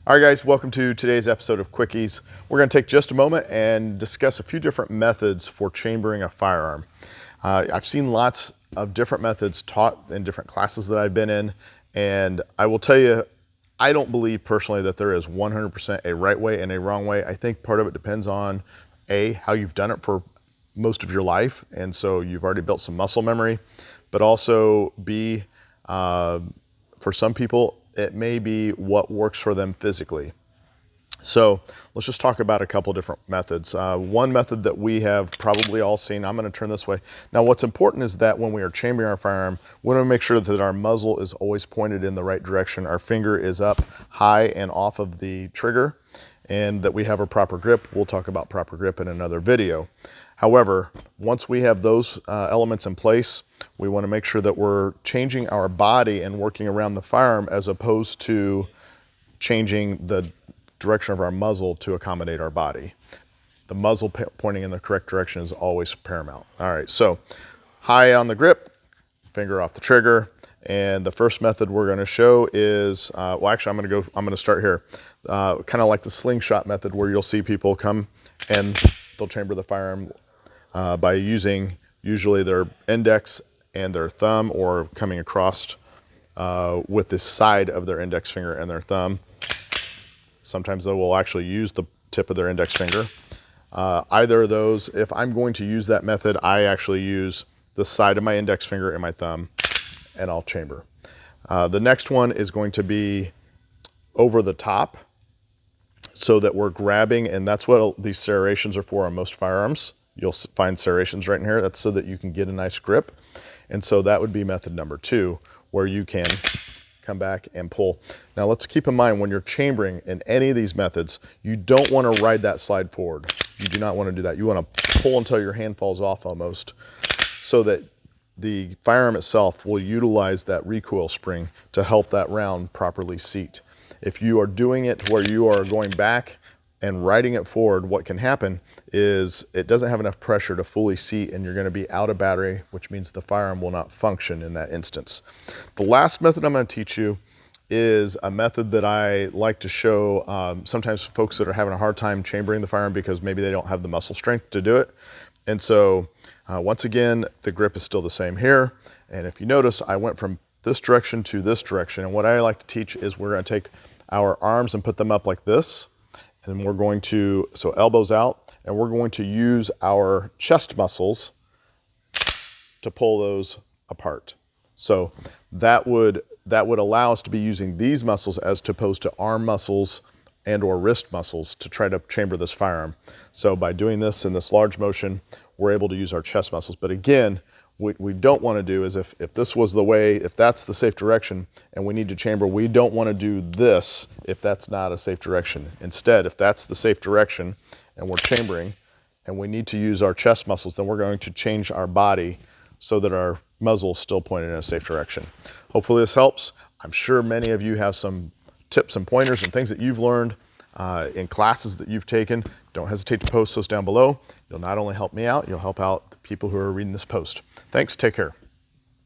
All right, guys, welcome to today's episode of Quickies. We're going to take just a moment and discuss a few different methods for chambering a firearm. I've seen lots of different methods taught in different classes that I've been in, and I will tell you, I don't believe personally that there is 100% a right way and a wrong way. I think part of it depends on A, how you've done it for most of your life, and so you've already built some muscle memory, but also B, for some people, it may be what works for them physically. So let's just talk about a couple different methods. One method that we have probably all seen, I'm going to turn this way. Now what's important is that when we are chambering our firearm, we want to make sure that our muzzle is always pointed in the right direction. Our finger is up high and off of the trigger, and that we have a proper grip. We'll talk about proper grip in another video. However, once we have those elements in place, we want to make sure that we're changing our body and working around the firearm as opposed to changing the direction of our muzzle to accommodate our body. The muzzle pointing in the correct direction is always paramount. All right, so high on the grip, finger off the trigger. And the first method we're going to show is, well, actually, I'm going to start here. Kind of like the slingshot method, where you'll see people come and they'll chamber the firearm by using usually their index and their thumb, or coming across with the side of their index finger and their thumb. Sometimes they will actually use the tip of their index finger. Either of those, if I'm going to use that method, I actually use the side of my index finger and my thumb, and I'll chamber. The next one is going to be over the top, so that we're grabbing, and that's what these serrations are for on most firearms. You'll find serrations right in here. That's so that you can get a nice grip. And so that would be method number 2, where you can come back and pull. Now let's keep in mind, when you're chambering in any of these methods, you don't want to ride that slide forward. You do not want to do that. You want to pull until your hand falls off almost, so that the firearm itself will utilize that recoil spring to help that round properly seat. If you are doing it where you are going back and riding it forward, what can happen is it doesn't have enough pressure to fully seat, and you're going to be out of battery, which means the firearm will not function in that instance. The last method I'm going to teach you is a method that I like to show sometimes folks that are having a hard time chambering the firearm because maybe they don't have the muscle strength to do it. And so once again, the grip is still the same here. And if you notice, I went from this direction to this direction. And what I like to teach is we're going to take our arms and put them up like this. And we're going to, so elbows out, and we're going to use our chest muscles to pull those apart. So that would allow us to be using these muscles as opposed to arm muscles and or wrist muscles to try to chamber this firearm. So by doing this in this large motion, we're able to use our chest muscles. But again, what we don't want to do is, if this was the way, if that's the safe direction and we need to chamber, we don't want to do this if that's not a safe direction. Instead, if that's the safe direction and we're chambering and we need to use our chest muscles, then we're going to change our body so that our muzzle is still pointed in a safe direction. Hopefully this helps. I'm sure many of you have some tips and pointers and things that you've learned in classes that you've taken. Don't hesitate to post those down below. You'll not only help me out, you'll help out the people who are reading this post. Thanks, take care.